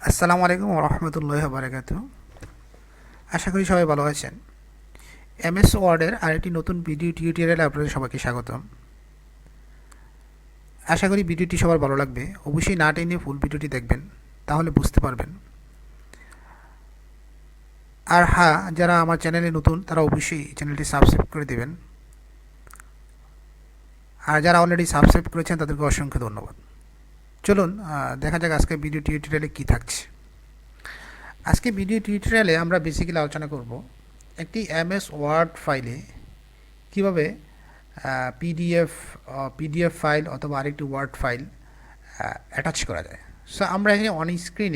আসসালামু আলাইকুম ওয়া রাহমাতুল্লাহি ওয়া বারাকাতুহু। আশা করি সবাই ভালো আছেন। এমএস ওয়ার্ডের আরেকটি নতুন ভিডিও টিউটোরিয়ালে আপনাদের সবাইকে স্বাগতম। আশা করি ভিডিওটি সবার ভালো লাগবে। অবশ্যই না টেনে ফুল ভিডিওটি দেখবেন, তাহলে বুঝতে পারবেন। আর হ্যাঁ, যারা আমার চ্যানেলে নতুন তারা অবশ্যই চ্যানেলটি সাবস্ক্রাইব করে দেবেন। আর যারা অলরেডি সাবস্ক্রাইব করেছেন তাদেরকে অসংখ্য ধন্যবাদ। চলুন দেখা যাক আজকে ভিডিও টিউটোরিয়ালে কী থাকছে। আজকে ভিডিও টিউটোরিয়ালে আমরা বেসিক্যালি আলোচনা করব একটি এমএস ওয়ার্ড ফাইলে কীভাবে পিডিএফ ফাইল অথবা আরেকটি ওয়ার্ড ফাইল অ্যাটাচ করা যায়। সো আমরা এখানে অন স্ক্রিন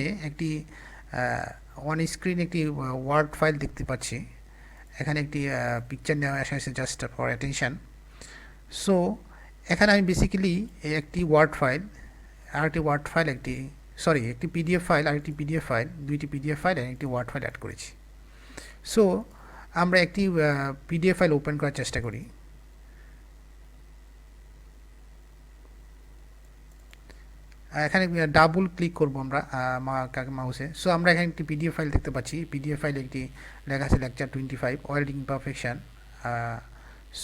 একটি ওয়ার্ড ফাইল দেখতে পাচ্ছি। এখানে একটি পিকচার নেওয়া এসেছে জাস্ট ফর অ্যাটেনশন। সো এখানে আমি বেসিক্যালি একটি ওয়ার্ড ফাইল একটি পিডিএফ ফাইল আর একটি পিডিএফ ফাইল, দুইটি পিডিএফ ফাইল আর একটি ওয়ার্ড ফাইল অ্যাড করেছি। সো আমরা একটি পিডিএফ ফাইল ওপেন করার চেষ্টা করি। এখানে ডাবল ক্লিক করবো আমরা মাউসে। সো আমরা এখানে একটি পিডিএফ ফাইল দেখতে পাচ্ছি। পিডিএফ ফাইলে একটি লেখা আছে লেকচার 25 ওয়েল্ডিং পারফেকশন।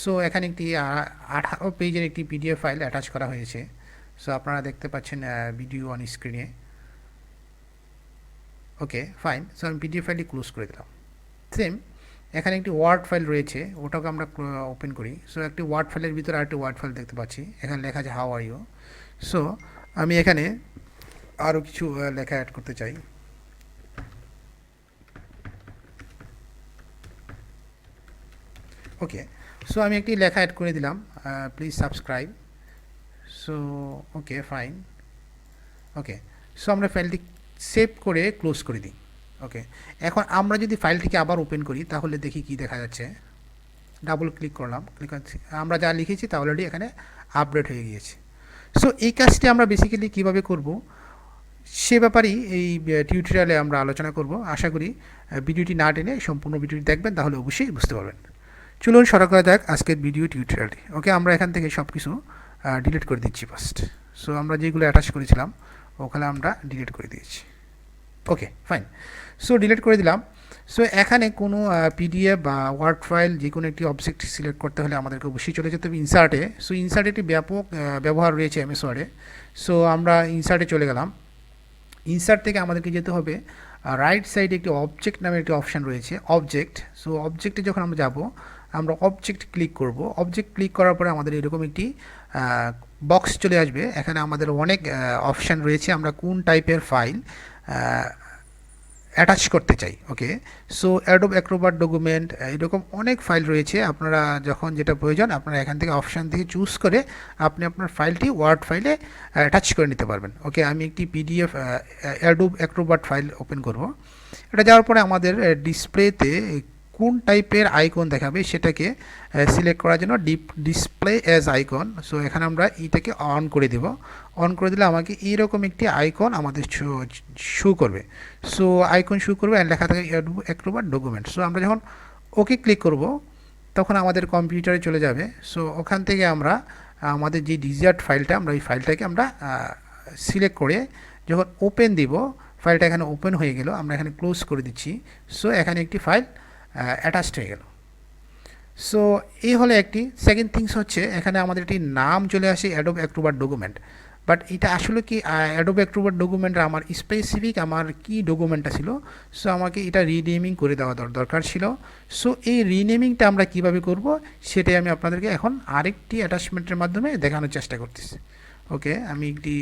সো এখানে একটি 18 পেজের একটি পিডিএফ ফাইল অ্যাটাচ করা হয়েছে। সো আপনারা দেখতে পাচ্ছেন ভিডিও অন স্ক্রিনে। Okay fine. সো আমি পিডিএফ ফাইলটি ক্লোজ করে দিলাম। সেম এখানে একটি ওয়ার্ড ফাইল রয়েছে, ওটাকে আমরা ওপেন করি। সো একটি ওয়ার্ড ফাইলের ভিতরে আরেকটি ওয়ার্ড ফাইল দেখতে পাচ্ছি। এখানে লেখা আছে হাউ আর ইউ। সো আমি এখানে আরও কিছু লেখা অ্যাড করতে চাই। ওকে, সো আমি একটি লেখা অ্যাড করে দিলাম, please subscribe. So okay fine. Okay, so আমরা ফাইলটি সেভ করে ক্লোজ করে দিই। ওকে, এখন আমরা যদি ফাইলটিকে আবার ওপেন করি তাহলে দেখি কি দেখা যাচ্ছে। ডাবল ক্লিক করলাম, আমরা যা লিখেছি তা অলরেডি এখানে আপডেট হয়ে গিয়েছে। সো এই কাজটি আমরা বেসিক্যালি কীভাবে করব সে ব্যাপারেই এই টিউটোরিয়ালে আমরা আলোচনা করব। আশা করি ভিডিওটি না টেনে সম্পূর্ণ ভিডিওটি দেখবেন, তাহলে অবশ্যই বুঝতে পারবেন। চলুন শুরু করা যাক আজকের ভিডিও টিউটোরিয়ালটি। ওকে, আমরা এখান থেকে সব কিছু ডিলিট করে দিচ্ছি ফার্স্ট। সো আমরা যেগুলো অ্যাটাচ করেছিলাম ওখানে আমরা ডিলিট করে দিয়েছি। Okay fine. সো ডিলিট করে দিলাম। সো এখানে কোনো পিডিএফ বা ওয়ার্ড ফাইল যে কোনো একটি অবজেক্ট সিলেক্ট করতে হলে আমাদেরকে অবশ্যই চলে যেতে হবে ইনসার্টে। সো ইনসার্টে একটি ব্যাপক ব্যবহার রয়েছে এমএস ওয়ার্ডে। সো আমরা ইনসার্টে চলে গেলাম। ইনসার্ট থেকে আমাদেরকে যেতে হবে রাইট সাইডে একটি অবজেক্ট নামে একটি অপশান রয়েছে, অবজেক্ট। সো অবজেক্টে যখন আমরা যাব, আমরা অবজেক্ট ক্লিক করব। অবজেক্ট ক্লিক করার পরে আমাদের এরকম একটি বক্স চলে আসবে। এখানে আমাদের অনেক অপশান রয়েছে, আমরা কোন টাইপের ফাইল অ্যাটাচ করতে চাই। ওকে, সো অ্যাডোব অ্যাক্রোবাট ডকুমেন্ট, এরকম অনেক ফাইল রয়েছে। আপনারা যখন যেটা প্রয়োজন আপনারা এখান থেকে অপশান থেকে চুজ করে আপনি আপনার ফাইলটি ওয়ার্ড ফাইলে অ্যাটাচ করে নিতে পারবেন। ওকে, আমি একটি PDF Adobe Acrobat file open করব। এটা যাওয়ার পরে আমাদের ডিসপ্লেতে কোন টাইপের আইকন দেখাবে সেটাকে সিলেক্ট করার জন্য ডিসপ্লে অ্যাজ আইকন। সো এখানে আমরা এটাকে অন করে দেব। অন করে দিলে আমাকে এইরকম একটি আইকন আমাদের শো করবে। সো আইকন শো করবে আর লেখা থাকে অ্যাক্রোবাট ডকুমেন্ট। সো আমরা যখন ওকে ক্লিক করব তখন আমাদের কম্পিউটারে চলে যাবে। সো ওখান থেকে আমরা আমাদের যে ডিজার্ট ফাইলটা আমরা এই ফাইলটাকে আমরা সিলেক্ট করে যখন ওপেন দিব, ফাইলটা এখানে ওপেন হয়ে গেল। আমরা এখানে ক্লোজ করে দিচ্ছি। সো এখানে একটি ফাইল অ্যাটাচড হয়ে গেল। সো এই হলো একটি। সেকেন্ড থিংস হচ্ছে এখানে আমাদের একটি নাম চলে আসে অ্যাডোব অ্যাক্রোবাট ডকুমেন্ট। বাট এটা আসলে কি অ্যাডোব অ্যাক্রোবাট ডকুমেন্টের আমার স্পেসিফিক আমার কি ডকুমেন্টটা ছিল, সো আমাকে এটা রিনেমিং করে দেওয়া দরকার ছিল। সো এই রিনেমিংটা আমরা কিভাবে করব সেটাই আমি আপনাদেরকে এখন আরেকটি অ্যাটাচমেন্টের মাধ্যমে দেখানোর চেষ্টা করতেছি। ওকে, আমি একটি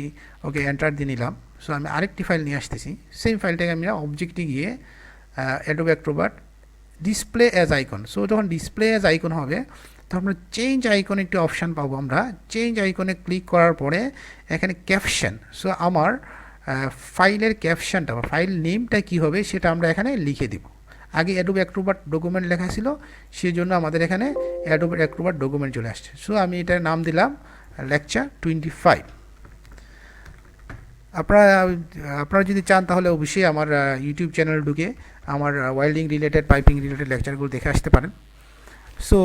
এন্টার দিয়ে নিলাম। সো আমি আরেকটি ফাইল নিয়ে আসতেছি। সেম ফাইলটাকে আমি অবজেক্টে গিয়ে Adobe Acrobat display as icon. So যখন ডিসপ্লে অ্যাজ আইকন হবে তখন আমরা চেঞ্জ আইকন একটি অপশান পাবো। আমরা চেঞ্জ আইকনে ক্লিক করার পরে এখানে ক্যাপশন, সো আমার ফাইলের ক্যাপশনটা বা ফাইল নেমটা কী হবে সেটা আমরা এখানে লিখে দিব। আগে অ্যাডোব অ্যাক্রোবাট ডকুমেন্ট লেখা ছিল, সেই জন্য আমাদের এখানে অ্যাডোব অ্যাক্রোবাট ডকুমেন্ট চলে আসছে। সো আমি এটার নাম দিলাম লেকচার 25। আপনারা যদি চান তাহলে অবশ্যই আমার ইউটিউব চ্যানেল ঢুকে আমার ওয়েল্ডিং রিলেটেড পাইপিং রিলেটেড লেকচারগুলো দেখে আসতে পারেন। So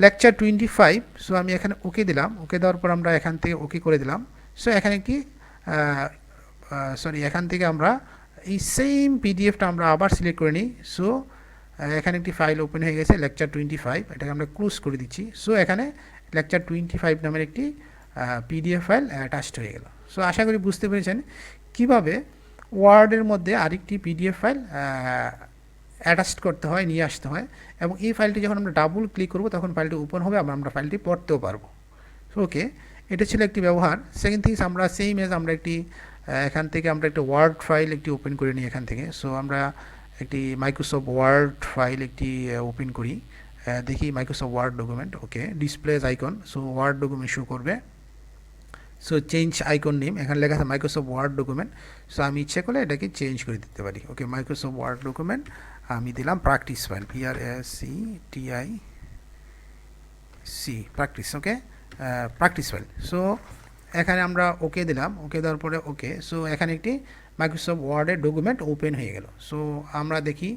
lecture 25। সো আমি এখানে ওকে দিলাম। ওকে দেওয়ার পর আমরা এখান থেকে ওকে করে দিলাম। সো এখানে কি এখান থেকে আমরা এই সেম পিডিএফটা আমরা আবার সিলেক্ট করে নিই। সো এখানে একটি ফাইল ওপেন হয়ে গেছে লেকচার 25, এটাকে আমরা ক্লোজ করে দিচ্ছি। সো এখানে লেকচার 25 নামের একটি পিডিএফ ফাইল অ্যাটাচড হয়ে গেল। সো আশা করি বুঝতে পেরেছেন কীভাবে ওয়ার্ডের মধ্যে আরেকটি পিডিএফ ফাইল অ্যাটাচড করতে হয়, নিয়ে আসতে হয়, এবং এই ফাইলটি যখন আমরা ডাবল ক্লিক করব তখন ফাইলটি ওপেন হবে, আমরা ফাইলটি পড়তেও পারবো। সো ওকে, এটা ছিল একটি ব্যবহার। সেকেন্ড থিংস, আমরা সেম এজ আমরা একটি এখান থেকে আমরা একটা ওয়ার্ড ফাইল একটি ওপেন করে নিই এখান থেকে। সো আমরা একটি মাইক্রোসফট ওয়ার্ড ফাইল একটি ওপেন করি, দেখি Microsoft Word document. Okay, display as icon, so word document show করবে। সো চেঞ্জ আইকন নেম, এখানে লেখা আছে মাইক্রোসফট ওয়ার্ড ডকুমেন্ট। সো আমি ইচ্ছে করলে এটাকে চেঞ্জ করে দিতে পারি। ওকে, মাইক্রোসফট ওয়ার্ড ডকুমেন্ট আমি দিলাম প্র্যাকটিস ফাইল, PRACTIC, প্র্যাকটিস। ওকে, প্র্যাকটিস ফাইল। সো এখানে আমরা ওকে দিলাম, ওকে দেওয়ার পরে ওকে। সো এখানে একটি মাইক্রোসফট ওয়ার্ডের ডকুমেন্ট ওপেন হয়ে গেল। সো আমরা দেখি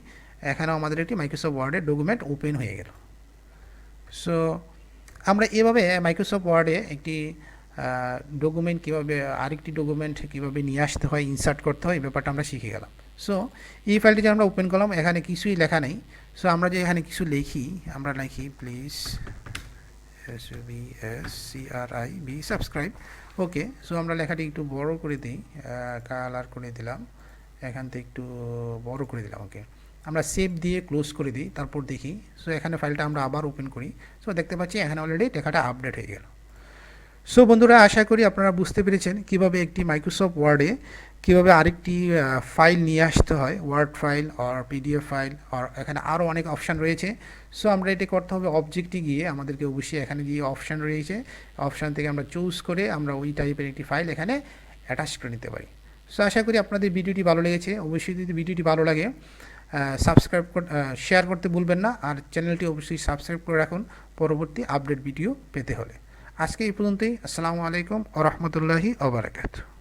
এখানেও আমাদের একটি মাইক্রোসফট ওয়ার্ডের ডকুমেন্ট ওপেন হয়ে গেল। সো আমরা এভাবে মাইক্রোসফট ওয়ার্ডে একটি ডকুমেন্ট কীভাবে, আরেকটি ডকুমেন্ট কীভাবে নিয়ে আসতে হয়, ইনসার্ট করতে হয়, এই ব্যাপারটা আমরা শিখে গেলাম। সো এই ফাইলটি যে আমরা ওপেন করলাম, এখানে কিছুই লেখা নেই। সো আমরা যে এখানে কিছু লিখি, আমরা লিখি প্লিজ সাবস্ক্রাইব। ওকে, সো আমরা লেখাটি একটু বড় করে দিই, কালার করে দিলাম, এখান থেকে একটু বড় করে দিলাম। ওকে, আমরা সেভ দিয়ে ক্লোজ করে দিই, তারপর দেখি। সো এখানে ফাইলটা আমরা আবার ওপেন করি। সো দেখতে পাচ্ছি এখানে অলরেডি লেখাটা আপডেট হয়ে গেল। সো বন্ধুরা, আশা করি আপনারা বুঝতে পেরেছেন কিভাবে একটি মাইক্রোসফট ওয়ার্ডে কীভাবে আরেকটি ফাইল নিয়ে আসতে হয়, ওয়ার্ড ফাইল আর পিডিএফ ফাইল, আর এখানে আরও অনেক অপশান রয়েছে। সো আমরা এটা করতে হবে অবজেক্টে গিয়ে, আমাদেরকে অবশ্যই এখানে গিয়ে অপশান রয়েছে, অপশান থেকে আমরা চুজ করে আমরা ওই টাইপের একটি ফাইল এখানে অ্যাটাচ করে নিতে পারি। সো আশা করি আপনাদের ভিডিওটি ভালো লেগেছে। অবশ্যই যদি ভিডিওটি ভালো লাগে সাবস্ক্রাইব শেয়ার করতে ভুলবেন না, আর চ্যানেলটি অবশ্যই সাবস্ক্রাইব করে রাখুন পরবর্তী আপডেট ভিডিও পেতে হলে। আজকে এই পর্যন্তই। আসসালামু আলাইকুম ওয়া রাহমাতুল্লাহি ওয়া বারাকাতুহু।